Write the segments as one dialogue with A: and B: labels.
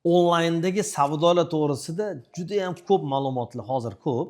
A: Onlayndagi savdolar to'g'risida juda ham ko'p ma'lumotlar hozir ko'p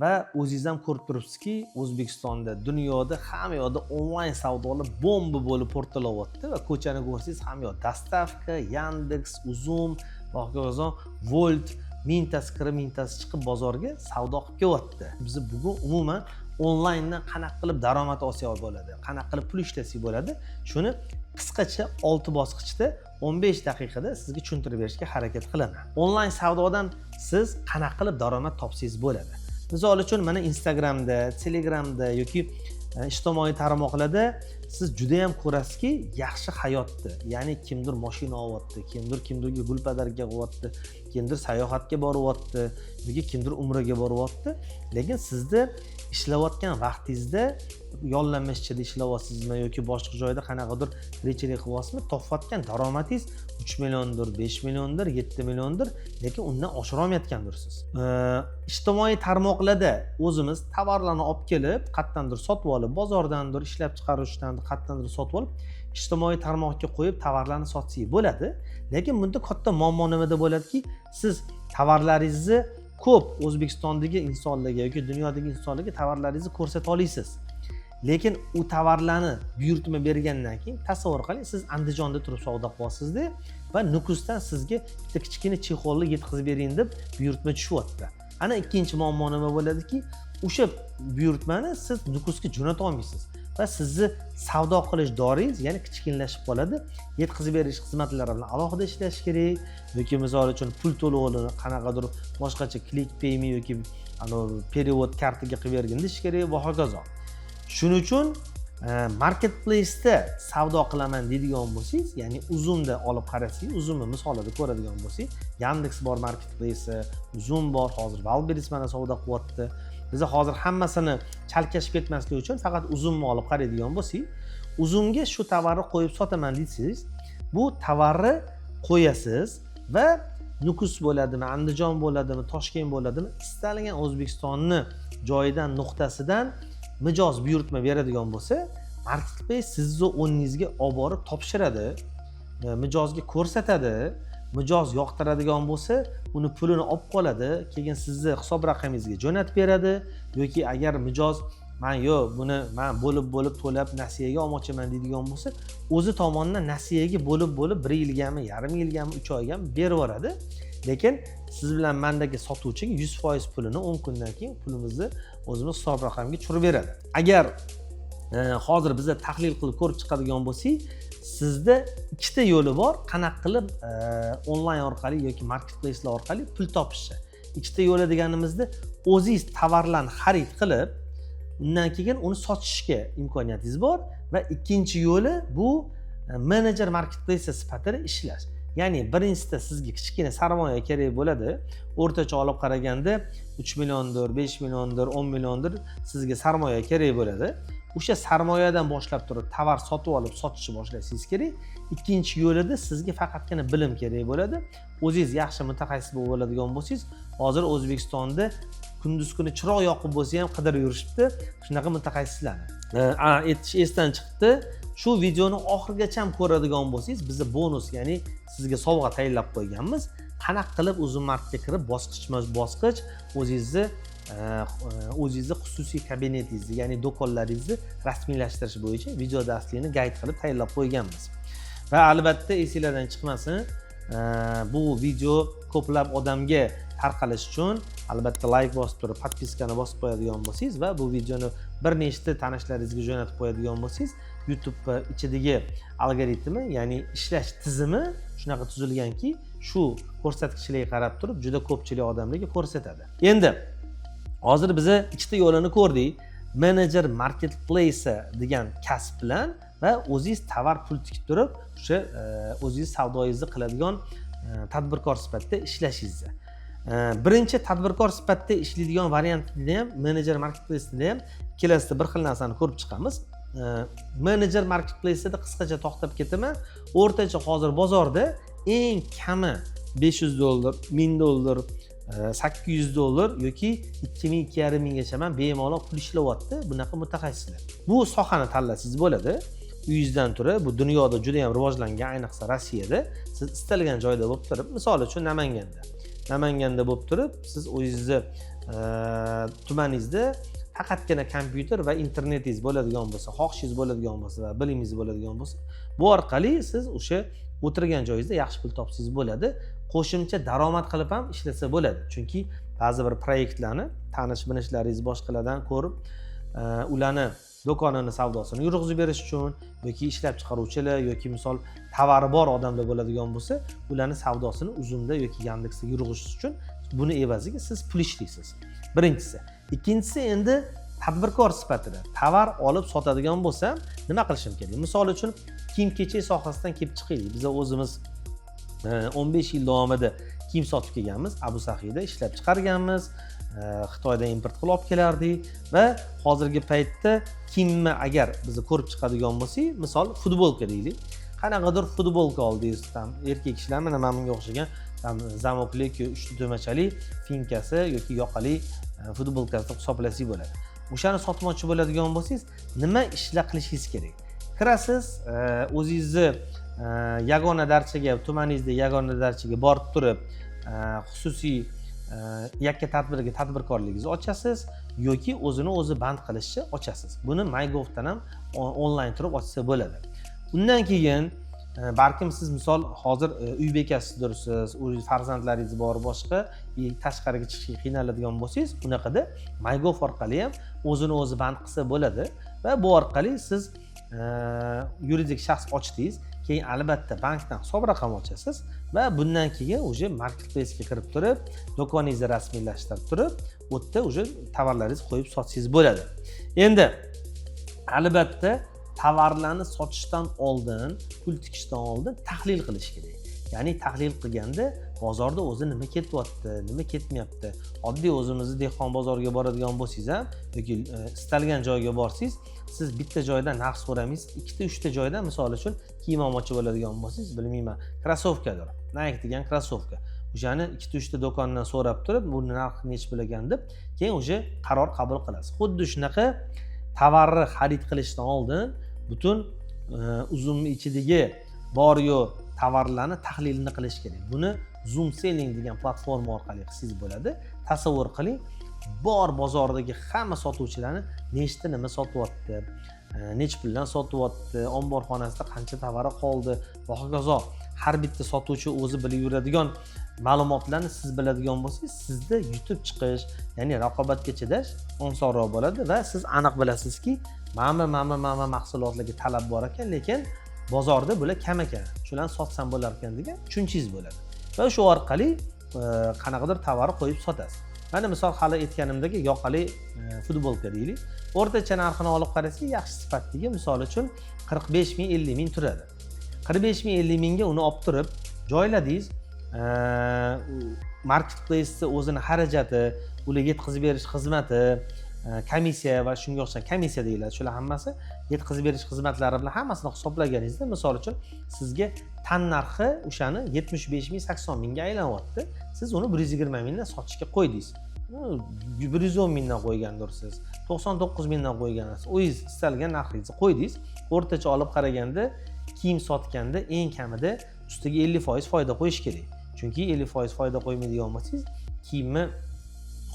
A: va o'zingiz ham ko'rib turibsizki, O'zbekistonda, dunyoda hamma yoqda onlayn savdolar bomba bo'lib portlayapti va ko'chani ko'rsangiz hamma yoq Dostavka, Yandex, Uzum va hokazo Volt mingtasi kirib, mingtasi chiqib bozorga savdo qilib kelyapti. Biz bugun umuman onlayndan qanaqa qilib daromad olsak bo'ladi, qanaqa qilib pul ishlasak bo'ladi, shuni qisqacha 6 bosqichda 15 daqiqada sizga tushuntirib berishga harakat qilaman. Onlayn savdodan siz qanaqa qilib daromad topsangiz bo'ladi. Misol uchun mana Instagramda, Telegramda yoki ijtimoiy tarmoqlarda siz juda ham ko'rasizki, yaxshi hayotni, ya'ni kimdir mashina olyapti, kimdirga gulpadarga qo'yapti, kimdir sayohatga boryapti, yoki kimdir umraga boryapti, lekin sizni ishlayotgan vaqtingizda yollanmashchida ishlayapsizmi yoki boshqa joyda qanaqadir tirikchilik qilyapsizmi, topayotgan daromadingiz 3 milliondir, 5 milliondir, 7 milliondir, lekin undan oshira olmayotgandirsiz. Ijtimoiy tarmoqlarda o'zimiz tovarlarni olib kelib, qayerdandir sotib olib, bozordandir, ishlab chiqaruvchidan qayerdandir sotib olib, ijtimoiy tarmoqqa qo'yib tovarlarni sotsangiz bo'ladi. Lekin bunda katta muammo nimada bo'ladiki, siz tovarlaringizni ko'p O'zbekistondagi insonlarga yoki dunyodagi insonlarga tovarlaringizni ko'rsata olasiz. Lekin u tovarlarni buyurtma bergandan keyin tasavvur qiling, siz Andijonda turib savdo qilyapsizda va Nukusdan sizga bitta kichkina chexolni yetkazib bering deb buyurtma tushyapti. Ana ikkinchi muammo nima bo'ladiki, o'sha buyurtmani siz Nukusga jo'nata olmaysiz va sizni savdo qilish doringiz, ya'ni kichkinlashib qoladi. Yetkazib berish xizmatlari bilan alohida ishlash kerak yoki misol uchun pul to'lovini qanaqadir boshqacha click payme yoki perevod kartaga qilib berginiz kerak va hokazo. Shuning uchun marketplace-da savdo qilaman deydigan bo'lsangiz, ya'ni Uzumda olib qarasangiz, Uzumni misolida ko'radigan bo'lsangiz, Yandex bor marketplace, Uzum bor, hozir Wildberries mana savdo qilyapti. Biz hozir hammasini chalkashib ketmaslik uchun faqat Uzumni olib qaraydigan bo'lsangiz, Uzumga shu tovarni qo'yib sotaman deysiz, bu tovarni qo'yasiz va Nukus bo'ladimi, Andijon bo'ladimi, Toshkent bo'ladimi, istalgan O'zbekistonni joyidan, nuqtasidan mijoz buyurtma beradigan bo'lsa, marketplace sizni o'rningizga olib borib topshiradi, mijozga ko'rsatadi, mijoz yoqtiradigan bo'lsa, uni pulini olib qoladi, keyin sizni hisob raqamingizga jo'natib beradi yoki agar mijoz buni men bo'lib to'lab nasiyaga olmoqchiman deydigan bo'lsa, o'zi tomonidan nasiyaga bo'lib 1 yilgami, yarim yilgami, 3 oygami berib yuboradi. Lekin siz bilan mendagi sotuvchiga 100% pulini 10 kundan keyin pulimizni o'zimiz hisob raqamga tushirib beradi. Agar hozir biz tahlil qilib ko'rib chiqadigan bo'lsak, sizda ikkita yo'li bor, qanaqa qilib onlayn orqali yoki marketplace'lar orqali pul topishni. Ikkita yo'li deganimizda, o'zingiz tovarlarni xarid qilib, undan keyin uni sotishga imkoniyatingiz bor va ikkinchi yo'li bu menejer marketplace sifatida ishlash. Ya'ni birinchisida sizga kichkina sarmoya kerak bo'ladi. O'rtacha olib qaraganda 3 milliondir, 5 milliondir, 10 milliondir sizga sarmoya kerak bo'ladi. O'sha sarmoyadan boshlab turib tovar sotib olib sotishni boshlashingiz kerak. Ikkinchi yo'lida sizga faqatgina bilim kerak bo'ladi. O'zingiz yaxshi mutaxassis bo'lib oladigan bo'lsangiz, hozir O'zbekistonda kunduz kuni chiroq yoqib bo'lsa ham qidirib yurishibdi shunaqa mutaxassislarni. Esdan chiqdi. Shu videoni oxirigacha ham ko'radigan bo'lsangiz, biz bonus, ya'ni sizga sovg'a tayyorlab qo'yganmiz. Qanaqa qilib Uzum marketga kirib bosqichma-bosqich o'zingizni xususiy kabinetingizni, ya'ni do'konlaringizni rasmiylashtirish bo'yicha video darslikni gayd qilib tayyorlab qo'yganmiz. Va albatta esingizdan chiqmasin, bu video ko'plab odamga tarqalish uchun albatta like bosib turib, podpiskani bosib qo'yadigan bo'lsangiz va bu videoni bir nechta tanishlaringizga jo'natib qo'yadigan bo'lsangiz, YouTube ichidagi algoritmi, ya'ni ishlash tizimi shunaqa tuzilganki, shu ko'rsatkichlarga qarab turib juda ko'pchilik odamlarga ko'rsatadi. Endi hozir biz ikkita yo'lini ko'rdik. Manager marketplace degan kasb bilan va o'zingiz tovar pul tikib turib, o'sha o'zingiz savdoyingizni qiladigan tadbirkor sifatida ishlashingizni. Birinchi tadbirkor sifatida ishlaydigan variantida ham, manager marketplace'da ham ikkalasida bir xil narsani ko'rib chiqamiz. Manager marketplace'da qisqacha to'xtab ketaman. O'rtacha hozir bozorda eng kami $500, $1000, $800 yoki 2000-2500 gacha bemalol pul ishlayapti bunaqa mutaxassislar. Bu sohani tanlasangiz bo'ladi. uyingizdan turib, bu dunyoda juda ham rivojlangan, ayniqsa Rossiyada siz istalgan joyda bo'lib turib, misol uchun Namanganda bo'lib turib, siz o'zingizni tumaningizda faqatgina kompyuter va internetingiz bo'ladigan bo'lsa, xohishingiz bo'ladigan bo'lsa va bilimingiz bo'ladigan bo'lsa, bu orqali siz o'sha o'tirgan joyingizda yaxshi pul topsangiz bo'ladi. Qo'shimcha daromad qilib ham ishlasa bo'ladi. Chunki ba'zi bir proyektlarni tanish-bilishlaringiz boshqalardan ko'rib, ularni do'konini savdosini yurg'izib berish uchun yoki ishlab chiqaruvchilar yoki misol tovari bor odamlar bo'ladigan bo'lsa, ularni savdosini Uzumda yoki Yandexda yurg'izish uchun buni evaziga siz pul ishlaysiz. Birinchisi. Ikkinchisi, endi tadbirkor sifatida tovar olib sotadigan bo'lsam, nima qilishim kerak? Misol uchun kiyim-kechak sohasidan kelib chiqaylik. Biz o'zimiz 15 yil davomida kiyim sotib kelganmiz, Abu Sahiyda ishlab chiqarganmiz. Xitoydan import qilib olib kelardik va hozirgi paytda kiyimni agar bizni ko'rib chiqadigan bo'lsak, misol futbolka deylik. Qanaqadir futbolka oldingiz, erkak kishilar mana menga o'xshagan zamokli yoki uchta to'machali finkasi yoki yoqali futbolkasida hisoblasak bo'ladi. O'shani sotmoqchi bo'ladigan bo'lsangiz, nima ishlar qilishingiz kerak? Kirasiz, o'zingizni yagona darchaga, tumaningizda yagona darchaga borib turib, xususiy yakka tadbirkorligingizni ochasiz yoki o'zini o'zi band qilishni ochasiz. Buni MyGov'dan ham onlayn turib ochsa bo'ladi. Undan keyin balkim siz misol hozir uy bekasidirsiz, farzandlaringiz bor, boshqa tashqariga chiqishga qiynaladigan bo'lsangiz, unaqada MyGov orqali ham o'zini o'zi band qilsa bo'ladi va bu orqali siz yuridik shaxs ochdingiz, keyin albatta bankdan hisob raqam ochasiz va bundan keyin o'sha marketplace ga kirib turib, do'koningizni rasmiylashtirib turib, u yerda o'sha tovarlaringizni qo'yib sotsangiz bo'ladi. Endi albatta tovarlarni sotishdan oldin, pul tikishdan oldin tahlil qilish kerak. Ya'ni tahlil qilganda bozorda o'zi nima ketyapti, nima ketmayapti. Oddiy o'zimizni dehqon bozoriga boradigan bo'lsangiz ham yoki istalgan joyga borsangiz, siz bitta joydan narx so'ramaysiz, ikkita, uchta joydan misol uchun kiyim olmoqchi bo'ladigan bo'lsangiz, bilmayman, krossovkadir. Nike degan krossovka. O'shani ikkita, uchta do'kondan so'rab turib, bu narx nech pul ekan deb, keyin o'sha qaror qabul qilasiz. Xuddi shunaqa tovarni xarid qilishdan oldin butun Uzumni ichidagi bor-yo tovarlarni tahlilini qilish kerak. Buni Zoom Selling degan platforma orqali qilsangiz bo'ladi. Tasavvur qiling, bor bozordagi hamma sotuvchilarni nechta nima sotyapti, nech puldan sotyapti, omborxonasida qancha tovari qoldi va hokazo. Har bitta sotuvchi o'zi bilib yuradigan ma'lumotlarni siz biladigan bo'lsangiz, sizda yutib chiqish, ya'ni raqobatga chidash osonroq bo'ladi va siz aniq bilasizki, mana mahsulotlarga talab bor ekan, lekin bozorda bular kam ekan. Shularni sotsam bo'lar ekan degan tushunchingiz bo'ladi. Va shu orqali qanaqadir tovar qo'yib sotasiz. Mana misol hali aytganimdagi yoqali futbolka deylik. O'rtacha narxini olib qarasak, yaxshi sifatdagi, misol uchun 45 ming, 50 ming turadi. 45 ming, 50 mingga uni olib turib joyladingiz, marketplace o'zini xarajati, ularga yetkazib berish xizmati, komissiya va shunga o'xshagan komissiya deyiladi. Shular hammasi yetkazib berish xizmatlari bilan hammasini hisoblaganingizda, misol uchun sizga tan narxi o'shani 75 ming, 80 mingga aylanyapti. Siz uni 120 mingdan sotishga qo'ydingiz. 110 mingdan qo'ygandirsiz, 99 mingdan qo'ygansiz. O'zingiz istalgan narxingizni qo'ydingiz. O'rtacha olib qaraganda kiyim sotganda eng kamida ustiga 50% foyda qo'yish kerak. Chunki 50% foyda qo'ymaydigan bo'lsangiz, kiyimni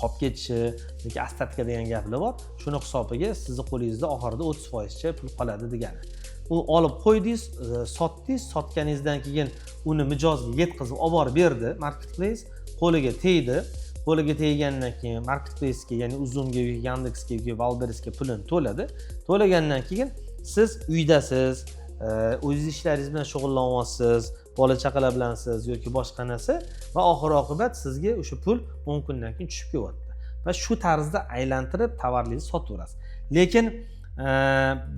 A: qolib ketishi yoki ostatka degan gaplar bor. Shuni hisobiga sizni qo'lingizda oxirida 30% cha pul qoladi degani. U olib qo'ydingiz, sotdingiz, sotganingizdan keyin uni mijozga yetkazib olib borib berdi marketplace, qo'liga tegdi. Qo'liga teggandan keyin marketplace ga, ya'ni Uzumga, Yandexga yoki Valberisga pulini to'ladi. To'lagandan keyin siz uydasiz, o'zingiz ishlaringiz bilan shug'ullanyapsiz, bola chaqalar bilansiz yoki boshqa narsa va oxir-oqibat sizga o'sha pul 10 kundan keyin tushib kelyapti. Va shu tarzda aylantirib tovarlaringizni sotaverasiz. Lekin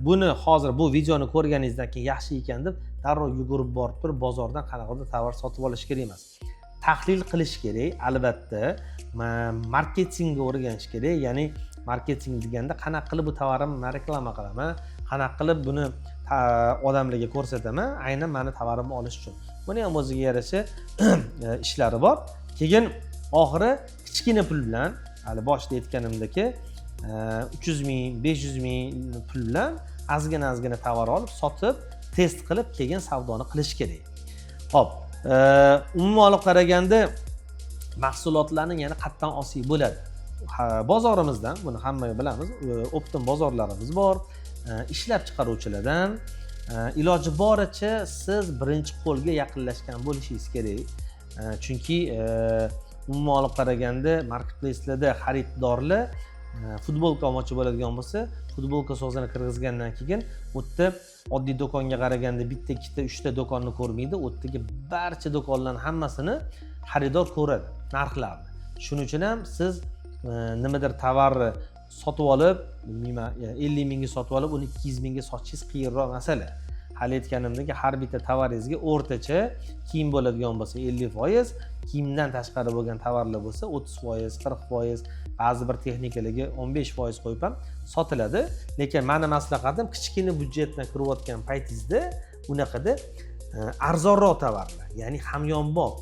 A: buni hozir bu videoni ko'rganingizdan keyin yaxshi ekan deb darrov yugurib borib turib bozordan qanaqadir tovar sotib olish kerak emas. Tahlil qilish kerak, albatta, marketingga o'rganish kerak. Ya'ni marketing deganda qanaqa qilib bu tovarimni reklama qilaman, qanaqa qilib buni odamlarga ko'rsataman, aynan meni tovarimni olish uchun. Buni ham o'ziga yarasha ishlari bor. Keyin oxiri kichkina pul bilan, hali boshida aytganimdek 300 ming, 500 ming pul bilan ozgina tovar olib, sotib, test qilib, keyin savdoni qilish kerak. Xo'p, umuman olib qaraganda mahsulotlarning yana qatdan olsak bo'ladi. Bozorimizdan, buni hamma bilamiz, optim bozorlarimiz bor. Ishlab chiqaruvchilardan iloji boricha siz birinchi qo'lga yaqinlashgan bo'lishingiz kerak. Chunki umuman olib qaraganda marketplace'larda xaridorlar futbolka olmoqchi bo'ladigan bo'lsa, futbolka so'zini kirgizgandan keyin u yerda oddiy do'konga qaraganda bitta, ikkita, uchta do'konni ko'rmaydi. U yerdagi barcha do'konlarning hammasini xaridor ko'radi, narxlarni. Shuning uchun ham siz nimadir tovarni sotib olib, bilmayman, 50 mingga sotib olib, uni 200 mingga sotishingiz qiyinroq masala. Hali aytganimdek, har bitta tovaringizga o'rtacha kiyim bo'ladigan bo'lsa 50%, kiyimdan tashqari bo'lgan tovarlar bo'lsa 30%, 40%, ba'zi bir texnikalarga 15% qo'yib ham sotiladi. Lekin meni maslahatim, kichkina byudjetdan kirayotgan paytingizda unaqada arzonroq tovarlar, ya'ni hamyonbop,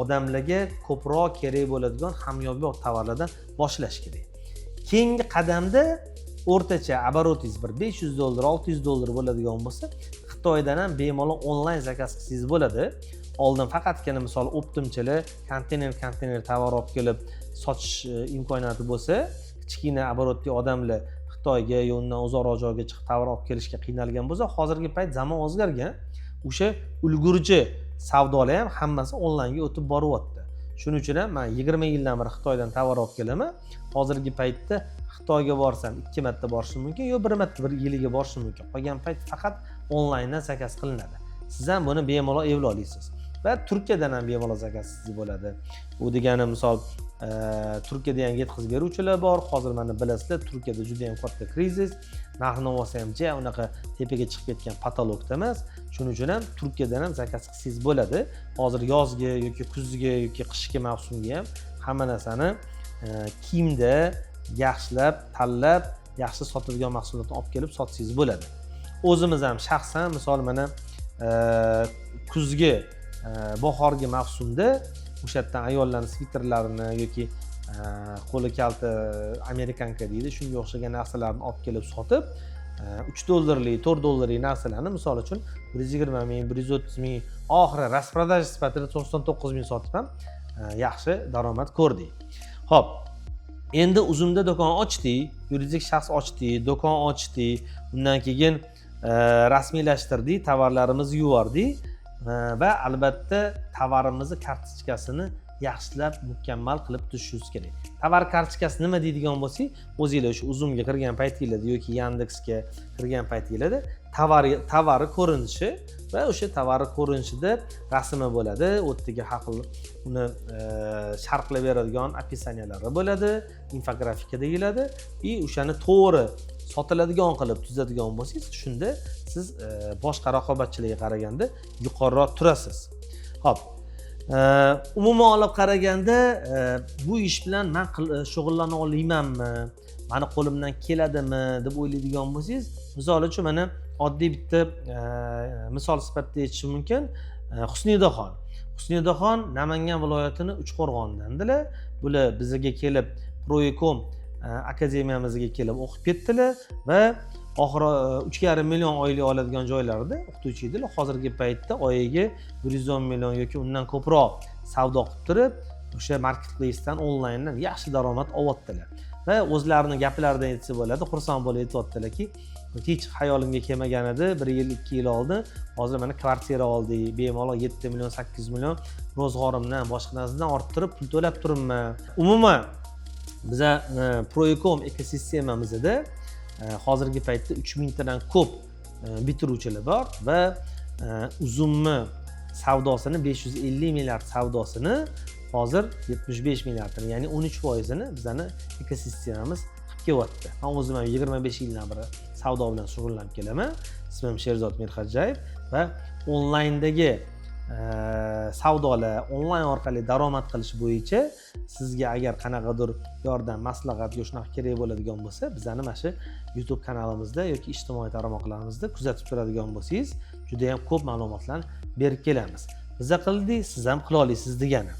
A: odamlarga ko'proq kerak bo'ladigan hamyonbop tovarlardan boshlash kerak. Keyingi qadamda o'rtacha обороtingiz bir $500, $600 bo'ladigan bo'lsa, Xitoydan ham bemalol onlayn zakaz qilsangiz bo'ladi. Oldin faqatgina misol optimchilar konteyner tovar olib kelib sotish imkoniyati bo'lsa, kichkina оборотli odamlar Xitoyga yo'ldan uzoqroq joyga chiqib tovar olib kelishga qiynalgan bo'lsa, hozirgi payt zamon o'zgargan. O'sha ulgurji savdolar ham hammasi onlaynga o'tib boryapti. Shuning uchun ham men 20 yildan beri Xitoydan tovar olib kelaman. Hozirgi paytda Xitoyga borsam 2 marta borishim mumkin, yo 1 marta bir yiliga borishim mumkin. Qolgan payt faqat onlayndan zakaz qilinadi. Siz ham buni bemalol evla olasiz. Va Turkiyadan ham bemalol zakazsiz bo'ladi. U degani misol Turkiyada ham yetkazib beruvchilar bor. Hozir mana bilasizlar, Turkiyada juda ham katta krizis. Narx-navosi ham unaqa tepaga chiqib ketgan patologda emas. Shuning uchun ham Turkiyadan ham zakaz qilsangiz bo'ladi. Hozir yozga yoki kuzga yoki qishki mavsumga ham hamma narsani kiyimda yaxshilab, tanlab, yaxshi sotadigan mahsulotni olib kelib sotsangiz bo'ladi. O'zimiz ham shaxsan misol mana kuzgi bahorgi mavsumda o'sha yerdan ayollarning sviterlarini yoki qo'li kalta amerikanka deydi, shunga o'xshagan narsalarni olib kelib sotib, $3, $4 narsalarni misol uchun 120 ming, 130 ming, oxiri rasпродаж sifatida 99 ming sotib ham yaxshi daromad ko'rdik. Xo'p, endi uzumda do'kon ochdik, yuridik shaxs ochdik, do'kon ochdik, undan keyin rasmiylashtirdik, tovarlarimizni yubordik va albatta tovarimizni kartochkasini yaxshilab mukammal qilib turishingiz kerak. Tovar kartochkasi nima deydigan bo'lsak, o'zingizlar o'sha uzumga kirgan paytingizda yoki Yandexga kirgan paytingizda tovari ko'rinishi va o'sha tovari ko'rinishida rasmi bo'ladi, o'tdagi har xil uni sharhlab beradigan opisaniyalari bo'ladi, infografika deyiladi. O'shani to'g'ri sotiladigan qilib tuzadigan bo'lsangiz, shunda siz boshqa raqobatchilarga qaraganda yuqoriroq turasiz. Xo'p, umuman olib qaraganda bu ish bilan men shug'ullana olmaymanmi, meni qo'limdan keladimi deb o'ylaydigan bo'lsangiz, misol uchun mana oddiy bitta misol sifatida aytishim mumkin. Husnidaxon Namangan viloyatining Uchqo'rg'ondandilar. Bular bizga kelib Proyecom akademiyamizga kelib o'qib ketdilar va oxiri 3,5 million oylik oladigan joylarda o'qituvchi edilar. Hozirgi paytda oyiga 110 million yoki undan ko'proq savdo qilib turib, o'sha marketplace'dan onlayndan yaxshi daromad olyaptilar. Va o'zlarining gaplaridan aytsa bo'ladi, xursand bo'lib aytyaptilarki, hech hayolimga kelmagan edi, 1 yil, 2 yil oldin, hozir mana kvartira oldik, bemalol 7 million, 8 million ro'zg'orimdan, boshqa narsadan orttirib pul to'lab turibman. Umuman biza Proyecom ekosistemamizda hozirgi paytda 3000 tadan ko'p bitiruvchilar bor va uzumni savdosini 550 milliard savdosini hozir 75 milliardini, ya'ni 13%ni bizani ekosistemamiz qilib kelyapti. Men o'zim ham 25 yildan beri savdo bilan shug'ullanib kelaman. Ismim Sherzod Mirxo'jayev va onlayndagi savdolar, onlayn orqali daromad qilish bo'yicha sizga agar qanaqadir yordam, maslahat yoki shunaqa kerak bo'ladigan bo'lsa, bizani mana shu YouTube kanalimizda yoki ijtimoiy tarmoqlarimizda kuzatib turadigan bo'lsangiz, juda ham ko'p ma'lumotlarni berib kelamiz. Biza qildik, siz ham qila olasiz degani.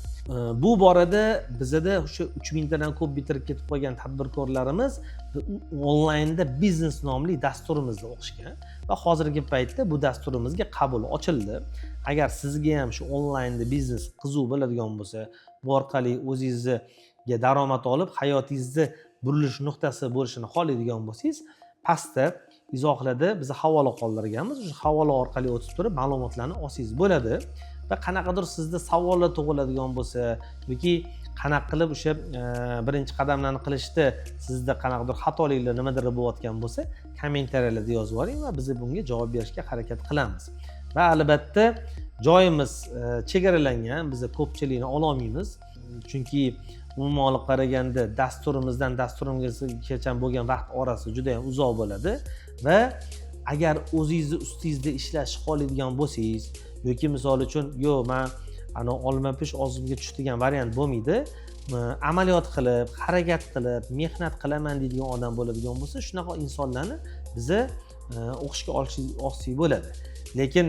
A: Bu borada bizada o'sha 3000 tadan ko'p bitirib ketib qolgan tadbirkorlarimiz onlaynda biznes nomli dasturimizni o'qishgan va hozirgi paytda bu dasturimizga qabul ochildi. Agar sizga ham shu onlaynda biznes qiziq bo'ladigan bo'lsa, bu orqali o'zingizga daromad olib, hayotingizni burilish nuqtasi bo'lishini xohlaydigan bo'lsangiz, pastda izohlarda biz havola qoldirganmiz. O'sha havola orqali o'tib turib ma'lumotlarni olsangiz bo'ladi. Va qanaqadir sizda savollar tug'iladigan bo'lsa yoki qanaqa qilib o'sha birinchi qadamlarni qilishda sizda qanaqadir xatoliklar nimadir bo'layotgan bo'lsa, kommentariyalarda yozib yuboring va biz bunga javob berishga harakat qilamiz. Va albatta joyimiz chegaralangan, biz ko'pchilikni ola olmaymiz. Chunki umuman olib qaraganda dasturimizgacha bo'lgan vaqt orasi juda ham uzoq bo'ladi va agar o'zingizni ustingizda ishlashni xohlaydigan bo'lsangiz yoki misol uchun yo'q, men ana olma-pish og'zimga tush degan variant bo'lmaydi. Amaliyot qilib, harakat qilib, mehnat qilaman deydigan odam bo'ladigan bo'lsa, shunaqa insonlarni biza o'qishga olsak bo'ladi. Lekin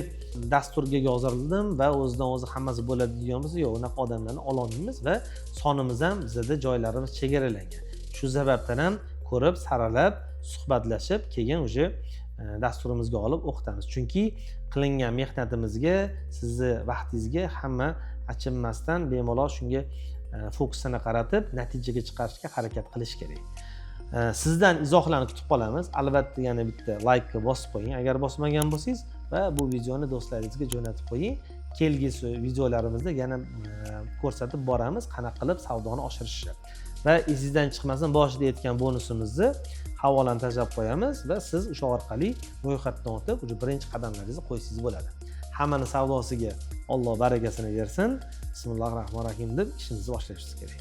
A: dasturga yozildim va o'zidan o'zi hammasi bo'ladi degan bo'lsa, yo'q, unaqa odamlarni ola olmaymiz va sonimiz ham bizda joylarimiz chegaralangan. Shu sababdan ham ko'rib, saralab, suhbatlashib, keyin o'sha dasturimizga olib o'qitamiz. Chunki qilingan mehnatimizga, sizni vaqtingizga hamma achinmasdan bemalol shunga fokusini qaratib, natijaga chiqarishga harakat qilish kerak. Sizdan izohlarni kutib qolamiz. Albatta yana bitta like bosib qo'ying agar bosmagan bo'lsangiz va bu videoni do'stlaringizga jo'natib qo'ying. Kelgusi videolarimizda yana ko'rsatib boramiz qanaqa qilib savdoni oshirishni. Va esingizdan chiqmasin, boshida aytgan bonusimizni havolani tashlab qo'yamiz va siz o'sha orqali ro'yxatdan o'tib, o'sha birinchi qadamlaringizni qo'ysangiz bo'ladi. Hammani savdosiga Alloh barakasini bersin. Bismillahir rohmanir rohim deb ishimizni boshlaymiz kerak.